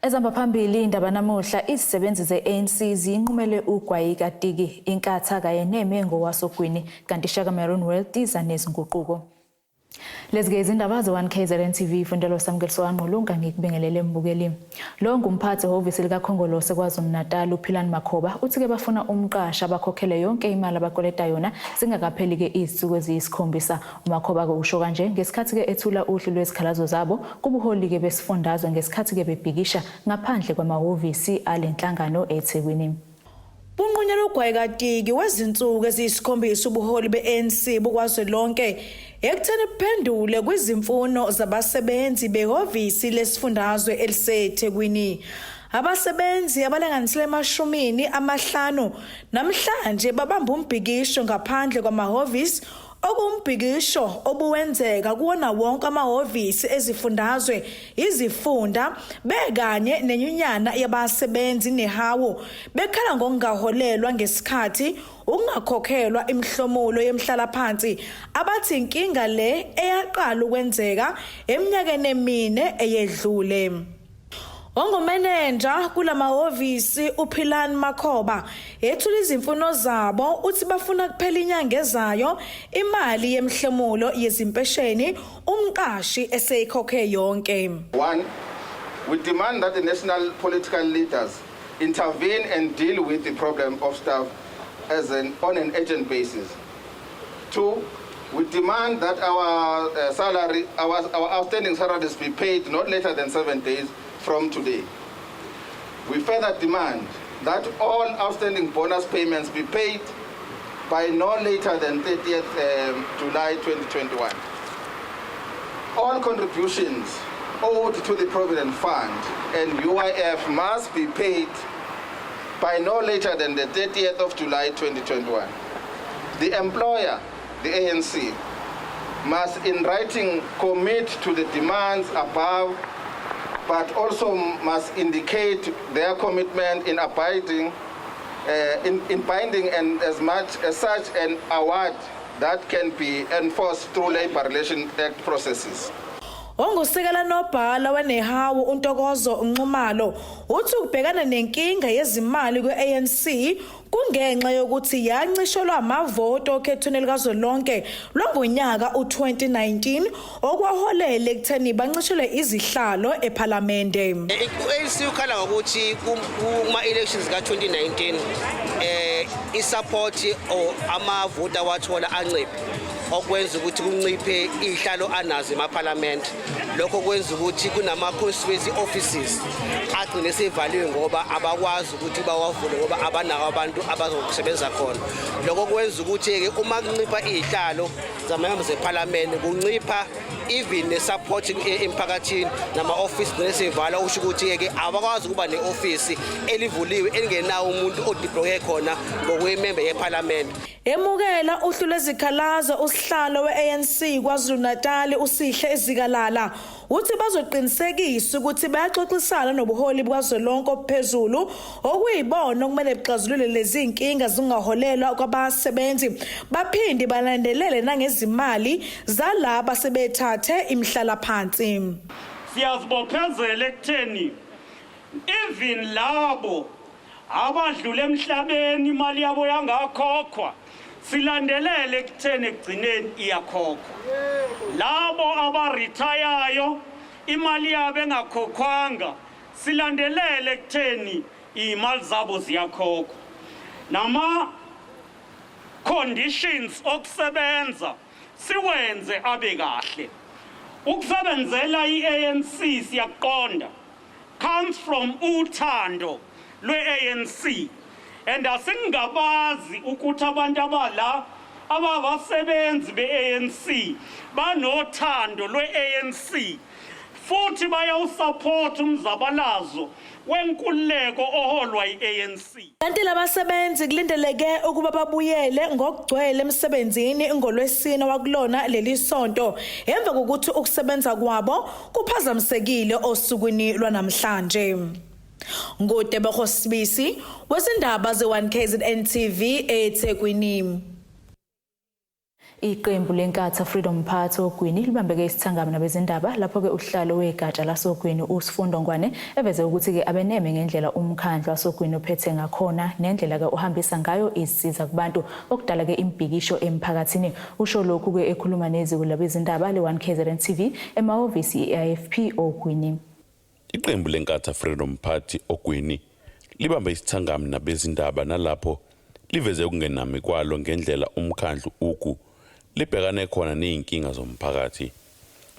Ezihamba phambili indaba namuhla izisebenzi ze-ANC ziyinqumele UGWAYI KATIKI INKATHA KAYENEME NGOWASOGWINI kanti ISHAKA iza nezinguquko. Lezi-ke izindaba ze-1KZNTV ifundelo samukeliso wanqulunga ngikubingelele mbukeli. Lo ngumphathi ehhovisi likakhongolose KwaZulu-Natal uPhilani Makhoba uthi-ke bafuna umqashi abakhokhele yonke imali abakoleta yona zingakapheli-ke izinsuku eziyisikhombisa. uMakhoba-ke usho kanje ngesikhathi-ke ethula uhlu lwezikhalazo zabo kubuholi-ke besifundazwe ngesikhathi-ke bebhikisha ngaphandle kwamahhovisi alenhlangano eThekwini. Bunqunyelwe uGWAYI KATIKI wezinsuku eziyisikhombisa ubuholi be-ANC bukwazwelonke ekutheni buphendule kwizimfuno zabasebenzi behhovisi lesifundazwe eliseThekwini. Abasebenzi abalinganisele ema-50 namhlanje babamba umbhikisho ngaphandle kwamahhovisi okumbhikisho obuwenzeka kuwona wonke amahhovisi ezifundazwe izifunda bekanye nenyunyana yabasebenzi nehawo bekhala ngokungaholelwa ngesikhathi ukungakhokhelwa imihlomulo yemhlalaphansi abathi inkinga le eyaqala ukwenzeka eminyakeni emine eyedlule. Ongumenenja kulamahhovisi uPhilani Makhoba ethula izimfuno zabo uthi bafuna kuphela inyanga ezayo imali yemhlemulo yezimpesheni umqashi eseyikhokhe yonke. 1, we demand that the national political leaders intervene and deal with the problem of staff on an urgent basis. 2, we demand that our outstanding salaries be paid not later than 7 days from today. We further demand that all outstanding bonus payments be paid by no later than 30th July 2021. All contributions owed to the Provident Fund and UIF must be paid by no later than the 30th of July 2021. The employer, the ANC, must in writing commit to the demands above, but also must indicate their commitment in abiding, in binding and as much as such an award that can be enforced through Labor Relations Act processes. Ongusekela nobhala wenehawu uNtokozo Nxumalo uthi ukubhekana nenkinga yezimali kwe-ANC kungenxa yokuthi yancishelwa amavoto okhethweni likazwelonke lwangonyaka u-2019 okwaholela ekutheni bancishelwe izihlalo ePhalamende. U-ANC ukhala ngokuthi kuma-elections ka-2019 isupport or amavoti awathola anciphe okwenza ukuthi kunciphe ihlalo anazo eMaphalamende. Lokho kwenza ukuthi kunama-constituency offices agcine sevaliwe ngoba abakwazi ukuthi bawavule ngoba abanako abantu abazokusebenza khona. Lokho kwenza ukuthi-ke uma kuncipha izihlalo zamahamba zePhalamende kuncipha even ne-support emphakathini nama-office nesevala usho ukuthi-ke abakwazi ukuba ne-office elivuliwe elingenawo umuntu odiploye khona ngokwemembe yePhalamende. Emukela uhlu lwezikhalazo usihlalo we-ANC KwaZulu-Natal uSihle Ezikalala uthi bazoqinisekisa ukuthi bayaxoxisana nobuholi bukazwelonke obuphezulu okuyibona okumele buxazulule lezi inkinga zingaholelwa kwabasebenzi baphinde balandelele nangezimali zalaba sebethathe imhlalaphansi. Siyazibophezela ekutheni even labo abadlule emhlabeni imali yabo yangakhokhwa silandelele ekutheni ekugcineni iyakhokhwa. Labo abarithayayo imali yabo engakhokhwanga silandelele ekutheni imali zabo ziyakhokhwa. Nama conditions okusebenza siwenze abe kahle. Ukusebenzela i-ANC siyaqonda comes from uthando lwe-ANC and asingabazi ukuthi abantu abala ababasebenzi be-ANC banothando lwe-ANC futhi bayawusupport umzabalazo wenkululeko oholwa yi-ANC. Kanti labasebenzi kulindeleke ukuba babuyele ngokugcwele emsebenzini ngoLwesine wakulona leli sonto emva kokuthi ukusebenza kwabo kuphazamisekile osukwini lwanamhlanje. Ngudebeko Sibisi wezindaba ze-1KZNTV eThekwini. Iqembu leNkatha Freedom Party oGwini libambeke isithangami nabezindaba lapho-ke uhlalo wegatsha lasoGwini uSifundo Ngwane eveze ukuthi-ke abeneme ngendlela umkhandlu wasoGwini ophethe ngakhona nendlela-ke uhambisa ngayo izisiza kubantu okudala-ke imbhikisho emphakathini. Usho lokhu-ke ekhuluma neziko labezindaba le-1KZNTV emahhovisi i-IFP oGwini. Iqembu leNkatha Freedom Party oGwini libambe isithangami nabezindaba nalapho liveze ukungenami kwalo ngendlela umkhandlu uku libhekane khona neyinkinga zomphakathi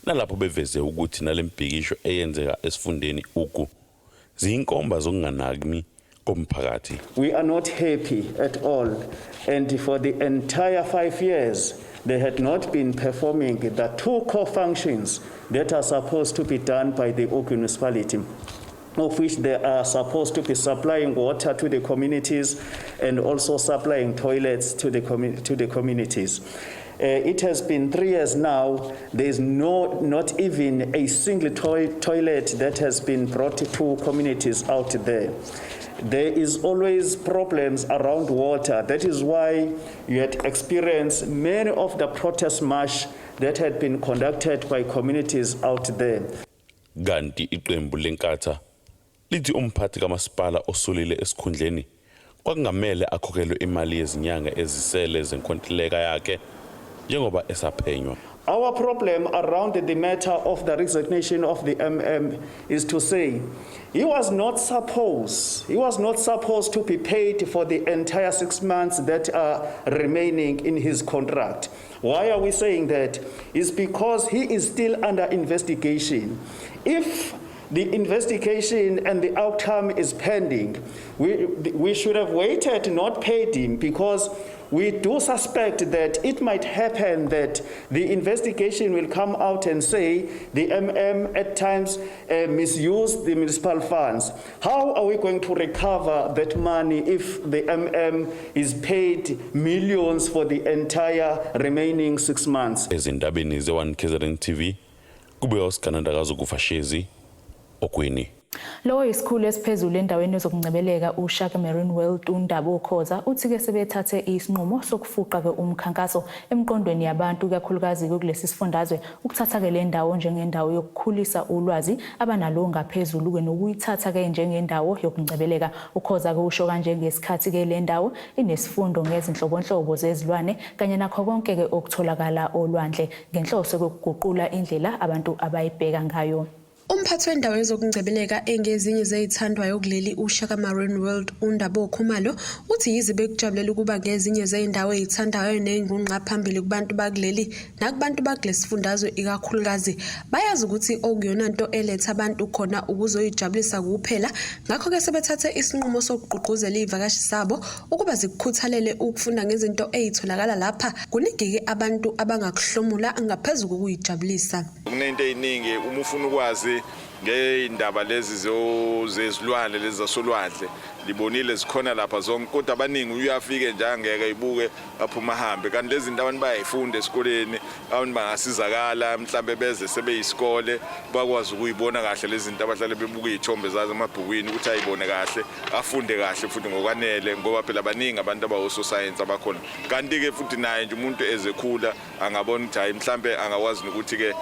nalapho beveze ukuthi nalembhikisho eyenzeka esifundeni uku ziyinkomba zokunganaki komphakathi. We are not happy at all, and for the entire 5 years they had not been performing the two core functions that are supposed to be done by the Ugu municipality, of which they are supposed to be supplying water to the communities and also supplying toilets to the communities. It has been 3 years now. There is not even a single toilet that has been brought to communities out there. There is always problems around water. That is why you had experienced many of the protest march that had been conducted by communities out there. Ganti iqembu leNkatha lithi umphathi kamasipala osulile esikhundleni kwakungamele akhokhelwe imali yezinyanga ezisele zenkontileka yakhe njengoba esaphenywa. Our problem around the matter of the resignation of the MM is to say he was not supposed to be paid for the entire 6 months that are remaining in his contract. Why are we saying that? It's because he is still under investigation. If the investigation and the outcome is pending, we should have waited, not paid him, because we do suspect that it might happen that the investigation will come out and say the MM at times misused the municipal funds. How are we going to recover that money if the MM is paid millions for the entire remaining 6 months? Ezindabeni ze-1KZNTV kube uSikanandakazi Kufashezi oGwini. Lo isikhulu esiphezulu endaweni yezokungcebeleka uShaka Undaba Ukhoza uthi-ke sebethathe isinqumo sokufuqa-ke umkhankaso emqondweni yabantu kakhulukazi kulesi sifundazwe ukuthatha-ke le ndawo njengendawo yokukhulisa ulwazi abanalo ngaphezulu-ke nokuyithatha-ke njengendawo yokungcebeleka. Ukhoza-ke usho kanje ngesikhathi-ke le ndawo inesifundo ngezinhlobonhlobo zezilwane kanye nakho konke-ke okutholakala olwandle ngenhloso yokuguqula indlela abantu abayibheka ngayo. Umphathi wendawo yezokungcebeleka engezinye zezithandwayo kuleli uShaka Undaba Ukhoza uthi yize bekujabulela ukuba ngezinye zeindawo ezithandwayo nengunqa phambili kubantu bakuleli nakubantu bakulesifundazwe ikakhulukazi bayazi ukuthi okuyona nto eletha abantu khona ukuzoyijabulisa kuphela. Ngakho ke sebethathe isinqumo sokugqugquzela izivakashi zabo ukuba zikukhuthalele ukufunda ngezinto ezitholakala lapha kuningike abantu abangakuhlomula ngaphezulu kokuyijabulisa. Kunento eziningi uma ufuna ukwazi ngeindaba lezi zezilwane lezi zasolwandle libonile zikhona lapha zonke kodwa abaningi uyafike nje angeke ibuke aphuma hambe kanti lezi zinto abantu bayifunda esikoleni abantu bangasizakala mhlambe beze sebeyisikole bakwazi ukuyibona kahle lezi zinto abahlale bebuka izithombe zazo emabhukwini ukuthi ayibone kahle afunde kahle futhi ngokwanele ngoba phela abaningi abantu abawoso science abakhona kanti ke futhi naye nje umuntu ezekhula angabona ukuthi hayi mhlambe angakwazi ukuthi ke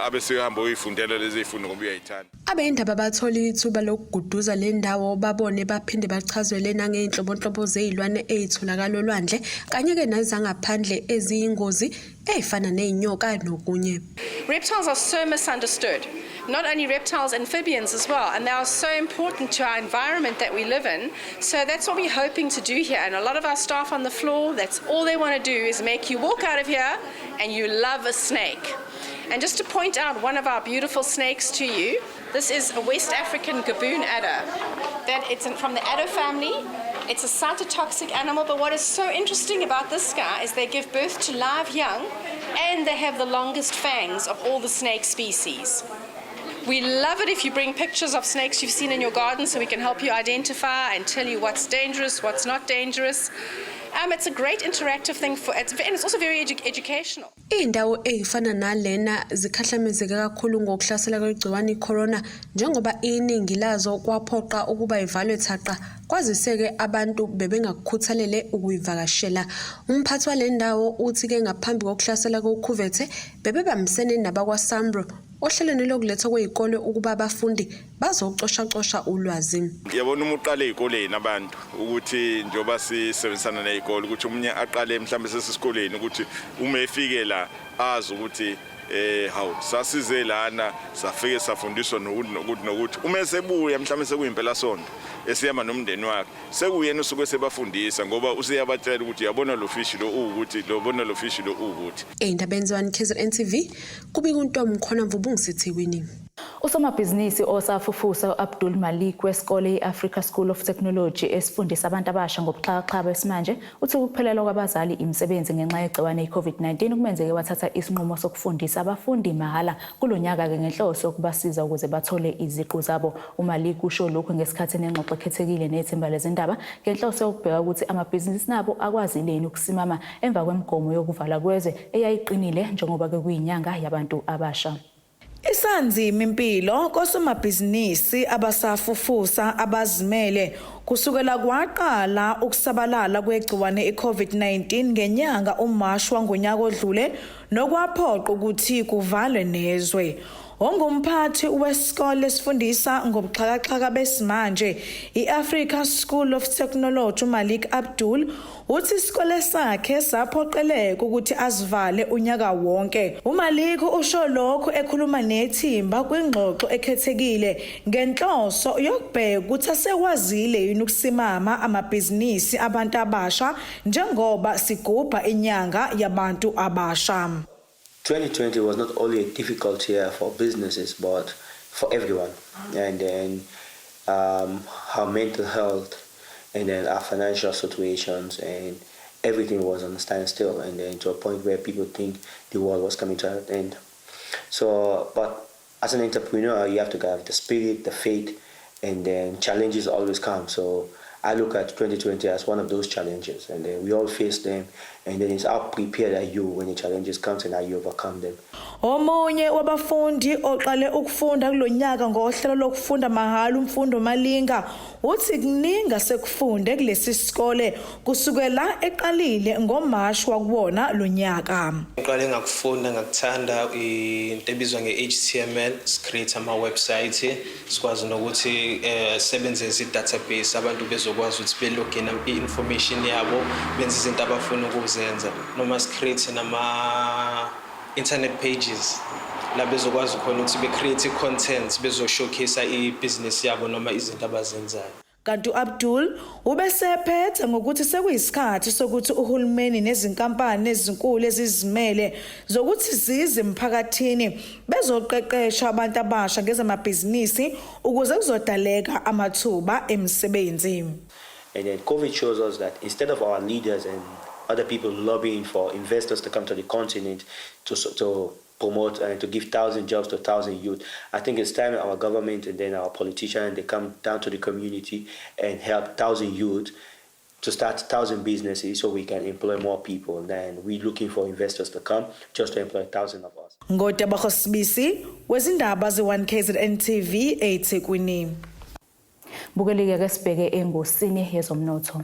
abe sehamba uyifundela lezi zifundo ngoba uyayithanda. Abendaba bathola ithuba lokuguduza le ndawo babone baphinde bachazwele nangeinhlobonhlobo zezilwane ezitholakala olwandle kanye-ke nezangaphandle eziyingozi ezifana nezinyoka nokunye. Reptiles are so misunderstood. Not only reptiles, amphibians as well, and they are so important to our environment that we live in. So that's what we're hoping to do here. And a lot of our staff on the floor, that's all they want to do is make you walk out of here and you love a snake. And just to point out one of our beautiful snakes to you, this is a West African gaboon adder. It's from the adder family. It's a cytotoxic animal, but what is so interesting about this guy is they give birth to live young and they have the longest fangs of all the snake species. We love it if you bring pictures of snakes you've seen in your garden so we can help you identify and tell you what's dangerous, what's not dangerous. It's a great interactive thing and it's also very educational. Indawo ezifana nalena zikhahlamezeke kakhulu ngokuhlasela kwegciwane icorona njengoba iningi lazo kwaphoqa ukuba ivalwe thaqa kwaziseke abantu bebengakukhuthalele ukuyivakashela. Umphathi walendawo uthi ke ngaphambi kokuhlasela kokhuvethe bebebamsene nabakwaSambro ohlelweni lokuletha kwezikole ukuba abafundi bazocosha ulwazi. Ngiyabona umuqale ezikoleni abantu ukuthi njoba sisebenzisana nezikole ukuthi umunye aqale mhlambe sesisikoleni ukuthi uma efike la azi ukuthi how sasize lana safike safundiswa nokuthi uma sebuya mhlambe sekuyimpela sonto esiyama nomndeni wakhe sekuyena usuke sebafundisa ngoba usiyabatshela ukuthi yabona lo fish lo ukuthi lobona lo fish lo ukuthi. Endabeni ze-1KZNTV kubika uNtomo khona mvubungisithi Usomabhizinisi osafufusa uAbdul Malik wesikole iAfrica School of Technology esifundisa abantu abasha ngobuxhakaxhaka besimanje uthi ukuphelelwa kwabazali imisebenzi ngenxa yegciwane iCovid-19 kumenzeke wathatha isinqumo sokufundisa abafundi mahala kulonyaka ke ngenhloso ukubasiza ukuze bathole iziqu zabo. uMalik usho lokho ngesikhathi nengxoxo ekhethekile nethimba lezindaba ngenhloso yokubheka ukuthi amabhizinisi nabo akwazileni ukusimama emva kwemigomo yokuvala kwezwe eyayiqinile njengoba ke kuyinyanga yabantu abasha. Isanzima impilo kosomabhizinisi abasafufusa abazimele kusukela kwaqala ukusabalala kwegciwane iCovid-19 ngenyanga uMashi wangonyaka odlule nokwaphoqa ukuthi kuvalwe nezwe. Ongumphathi wesikole esifundisa ngobuxhakaxhaka besimanje iAfrica School of Technology uMalik Abdul uthi isikole sakhe saphoqeleka ukuthi azivale unyaka wonke. uMalik usho lokho ekhuluma nethimba kwingxoxo ekhethekile ngenhloso yokubheka ukuthi asekwazile yini ukusimama amabhizinisi abantu abasha njengoba sigubha inyanga yabantu abasha. 2020 was not only a difficult year for businesses, but for everyone. And then our mental health, and then our financial situations, and everything was on a standstill. And then to a point where people think the world was coming to an end. So, but as an entrepreneur, you have to have the spirit, the faith, and then challenges always come. So I look at 2020 as one of those challenges, and then we all face them, and then it's how prepared are you when the challenges come and how you overcome them. Omunye wabafundi oqale ukufunda kulonyaka ngohlelo lokufunda mahala umfundo malinga uthi kuninga sekufunde kulesi sikole kusukela eqalile ngoMashi wakuwona lonyaka. Ngiqale ngakufunda ngakuthanda into ebizwa ngeHTML, create ama website sikwazi nokuthi sebenzise database abantu bezokwazi ukuthi belogin information yabo benze izinto abafuna ukuzenza noma create nama internet pages la bezokwazi khona ukuthi be-create content bezo-showcase i-business yabo noma izinto abazenzayo. Kanti uAbdul ubesephethe ngokuthi sekuyisikhathi sokuthi uhulumeni nezinkampani ezinkulu ezizimele zokuthi zize emphakathini bezoqeqesha abantu abasha ngezamabhizinisi ukuze kuzodaleka amathuba emisebenzi. And then COVID shows us that instead of our leaders and other people lobbying for investors to come to the continent to promote and to give 1,000 jobs to 1,000 youth, I think it's time our government and then our politicians, they come down to the community and help 1,000 youth to start 1,000 businesses so we can employ more people. And then we're looking for investors to come just to employ 1,000 of us. Ngodaba Sibisi, wezindaba ze-1KZNTV eThekwini. Bukelike ke sibheke engosini yezomnotho.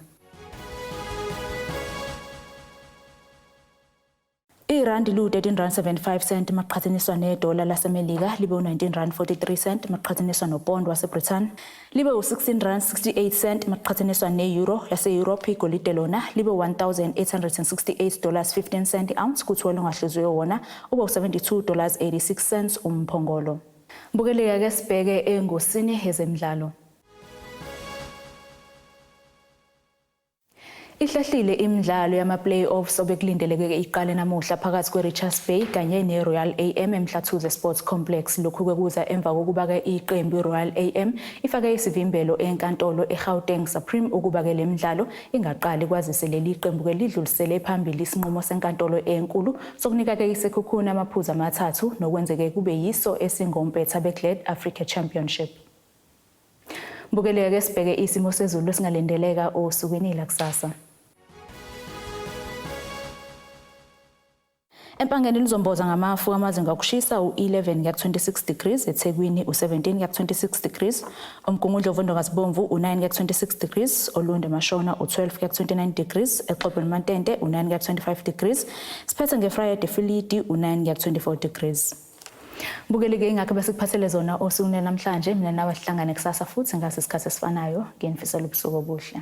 Irandi lu 13.75 cent maqhathaniswa nedola laseMelika libe u19.43 maqhathaniswa nopond waseBritain libe u16.68 cent maqhathaniswa neeuro yaseEurope igolide lona libe $1,868.15 ounce kuthwele ngahleziwe wona ube $72.86 umphongolo. Bukeleke ke sibheke engosini yezemidlalo. Ihlehlile imidlalo yama-playoffs obekulindeleke iqale namuhla phakathi kweRichards Bay kanye neRoyal AM eMhlathuze Sports Complex. Lokhu kwekuza emva kokuba ke iqembu iRoyal AM ifake isivimbelo enkantolo eGauteng Supreme ukuba ke lemidlalo ingaqali kwazise leli qembu ke lidlulisele phambili isinqumo senkantolo enkulu sokunika ke isekhukhuna amaphuzu amathathu nokwenzeke kube yiso esingompetha beGlad Africa Championship. Bukeleke ke sibheke isimo sezulu esingalindeleka osukwini lakusasa. Empangeni lizomboza ngamafu amazinga okushisa u11 kuya 26 degrees, eThekwini u17 kuya 26 degrees, uMgungundlovu Ovondongazibomvu u9 kuya 26 degrees, Olunde Mashona u12 kuya 29 degrees, eXhopho Mantente u9 kuya 25 degrees, siphethe ngeFriday Filidi u9 kuya 24 degrees. Bukeleke ingakho bese kuphathele zona osukwini namhlanje, mina nawe sihlangane kusasa futhi ngase isikhathi esifanayo. Nginifisela ubusuku obuhle.